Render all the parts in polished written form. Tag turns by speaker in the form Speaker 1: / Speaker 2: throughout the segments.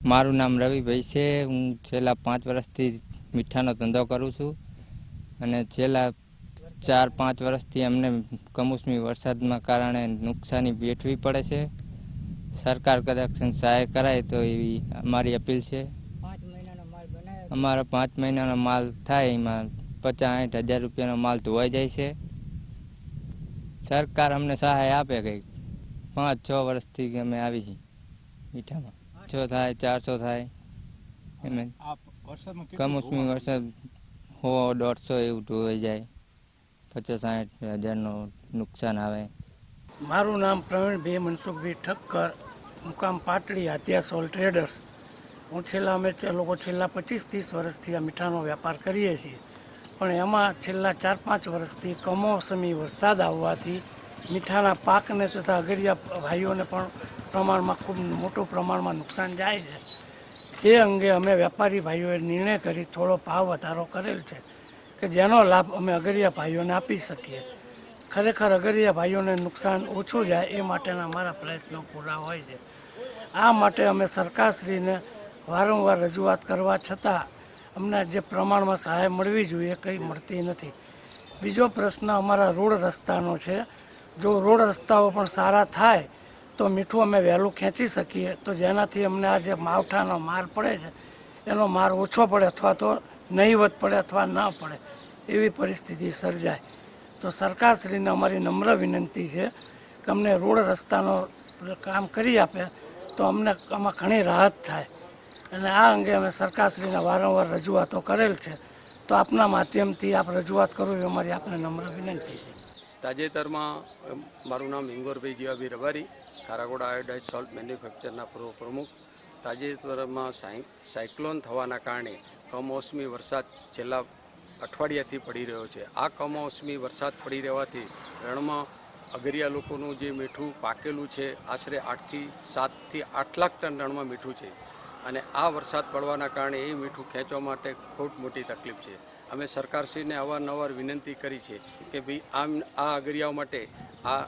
Speaker 1: મારું નામ રવિભાઈ છે। હું છેલ્લા 5 વર્ષથી મીઠાનો ધંધો કરું છું અને છેલ્લા 4-5 વર્ષથી અમને કમોસમી વરસાદના કારણે નુકસાની વેઠવી પડે છે। સરકાર કદાચ સહાય કરાય તો એવી અમારી અપીલ છે। અમારો 5 મહિનાનો માલ થાય એમાં 50-60 હજાર રૂપિયાનો માલ ધોવાઈ જાય છે। સરકાર અમને સહાય આપે કંઈક 5-6 વર્ષથી અમે આવી મીઠામાં 6 થાય 400 થાય એમ કમોસમી વરસાદ 100-150 એવું ધોવાઈ જાય 50-60 હજારનો નુકસાન આવે।
Speaker 2: મારું નામ પ્રવીણભાઈ મનસુખભાઈ ઠક્કર, મુકામ પાટડી, હાથિયા સોલ ટ્રેડર્સ। હું અમે લોકો છેલ્લા 25-30 વર્ષથી આ મીઠાનો વેપાર કરીએ છીએ, પણ એમાં છેલ્લા 4-5 વર્ષથી કમોસમી વરસાદ આવવાથી મીઠાના પાકને તથા અગરિયા ભાઈઓને પણ પ્રમાણમાં ખૂબ મોટું પ્રમાણમાં નુકસાન જાય છે। જે અંગે અમે વેપારી ભાઈઓએ નિર્ણય કરી થોડો ભાવ વધારો કરેલ છે કે જેનો લાભ અમે અગરિયા ભાઈઓને આપી શકીએ। ખરેખર અગરિયા ભાઈઓને નુકસાન ઓછું જાય એ માટેના અમારા પ્રયત્નો પૂરા હોય છે। આ માટે અમે સરકારશ્રીને વારંવાર રજૂઆત કરવા છતાં અમને જે પ્રમાણમાં સહાય મળવી જોઈએ કંઈ મળતી નથી। બીજો પ્રશ્ન અમારા રોડ રસ્તાનો છે। જો રોડ રસ્તાઓ પણ સારા થાય તો મીઠું અમે વહેલું ખેંચી શકીએ, તો જેનાથી અમને આ જે માવઠાનો માર પડે છે એનો માર ઓછો પડે અથવા તો નહીવત પડે અથવા ન પડે એવી પરિસ્થિતિ સર્જાય। તો સરકારશ્રીને અમારી નમ્ર વિનંતી છે કે અમને રોડ રસ્તાનો કામ કરી આપે તો અમને આમાં ઘણી રાહત થાય અને આ અંગે અમે સરકારશ્રીને વારંવાર રજૂઆતો કરેલ છે। તો આપના માધ્યમથી આપ રજૂઆત કરો એ અમારી આપને નમ્ર વિનંતી છે।
Speaker 3: તાજેતરમાં મારું નામ હિંગોરભાઈ જીવાભાઈ રબારી, ખારાગોડા આયોડાઇઝ સોલ્ટ મેન્યુફેક્ચરના પૂર્વ પ્રમુખ। તાજેતરમાં સાયક્લોન થવાના કારણે કમોસમી વરસાદ છેલ્લા અઠવાડિયાથી પડી રહ્યો છે। આ કમોસમી વરસાદ પડી રહેવાથી રણમાં અગરિયા લોકોનું જે મીઠું પાકેલું છે આશરે 7થી 8 લાખ ટન રણમાં મીઠું છે અને આ વરસાદ પડવાના કારણે એ મીઠું ખેંચવા માટે ખૂબ મોટી તકલીફ છે। અમે સરકારશ્રીને અવારનવાર વિનંતી કરી છે કે ભાઈ આ અગરિયાઓ માટે આ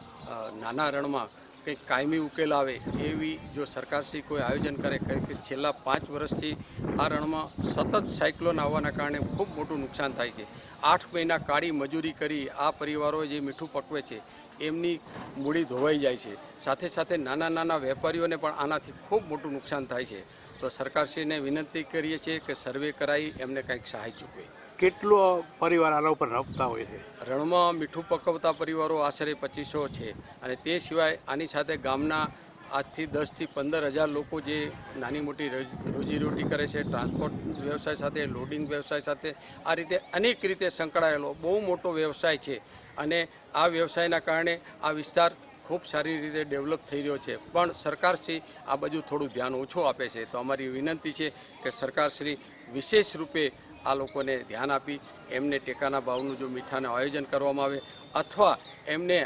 Speaker 3: નાના રણમાં કંઈક કાયમી ઉકેલ આવે એવી જો સરકારશ્રી કોઈ આયોજન કરે કે છેલ્લા 5 વર્ષથી આ રણમાં સતત સાયક્લોન આવવાના કારણે ખૂબ મોટું નુકસાન થાય છે। 8 મહિના કાળી મજૂરી કરી આ પરિવારો જે મીઠું પકવે છે એમની મૂડી ધોવાઈ જાય છે, સાથે સાથે નાના વેપારીઓને પણ આનાથી ખૂબ મોટું નુકસાન થાય છે। તો સરકારશ્રીને વિનંતી કરીએ છીએ કે સર્વે કરાવી એમને કંઈક સહાય ચૂકવે।
Speaker 4: કેટલો પરિવાર આના ઉપર નપતા હોય છે?
Speaker 3: રણમાં મીઠું પકવતા પરિવારો આશરે 2500 છે અને તે સિવાય આની સાથે ગામના આજથી 10થી 15 હજાર લોકો જે નાની મોટી રોજીરોટી કરે છે, ટ્રાન્સપોર્ટ વ્યવસાય સાથે, લોડિંગ વ્યવસાય સાથે, આ રીતે અનેક રીતે સંકળાયેલો બહુ મોટો વ્યવસાય છે અને આ વ્યવસાયના કારણે આ વિસ્તાર ખૂબ સારી રીતે ડેવલપ થઈ રહ્યો છે। પણ સરકારશ્રી આ બાજુ થોડું ધ્યાન ઓછું આપે છે। તો અમારી વિનંતી છે કે સરકારશ્રી વિશેષ રૂપે આ લોકોને ધ્યાન આપી એમને ટેકાના ભાવનું જો મીઠાનું આયોજન કરવામાં આવે અથવા એમને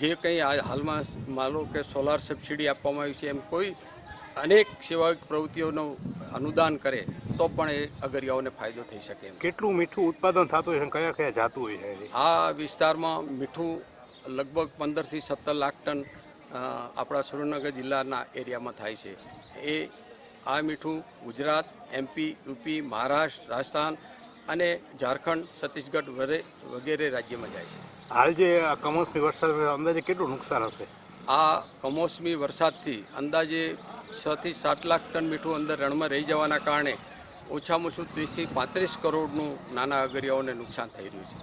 Speaker 3: જે કંઈ હાલમાં માનો કે સોલાર સબસિડી આપવામાં આવી છે એમ કોઈ અનેક સેવાકીય પ્રવૃત્તિઓનું અનુદાન કરે તો પણ એ અગરિયાઓને ફાયદો થઈ શકે એમ।
Speaker 4: કેટલું મીઠું ઉત્પાદન થતું હોય છે, કયા જાતું હોય છે?
Speaker 3: આ વિસ્તારમાં મીઠું લગભગ 15થી 17 લાખ ટન આપણા સુરેન્દ્રનગર જિલ્લાના એરિયામાં થાય છે। આ મીઠું ગુજરાત, MP, UP, મહારાષ્ટ્ર, રાજસ્થાન અને ઝારખંડ, છત્તીસગઢ વગેરે રાજ્યમાં જાય છે।
Speaker 4: હાલ જે કમોસમી વરસાદ અંદાજે કેટલું નુકસાન હશે?
Speaker 3: આ કમોસમી વરસાદથી અંદાજે 6થી 7 લાખ ટન મીઠું અંદર રણમાં રહી જવાના કારણે ઓછામાં ઓછું 30થી 35 કરોડનું નાના અગરિયાઓને નુકસાન થઈ રહ્યું છે।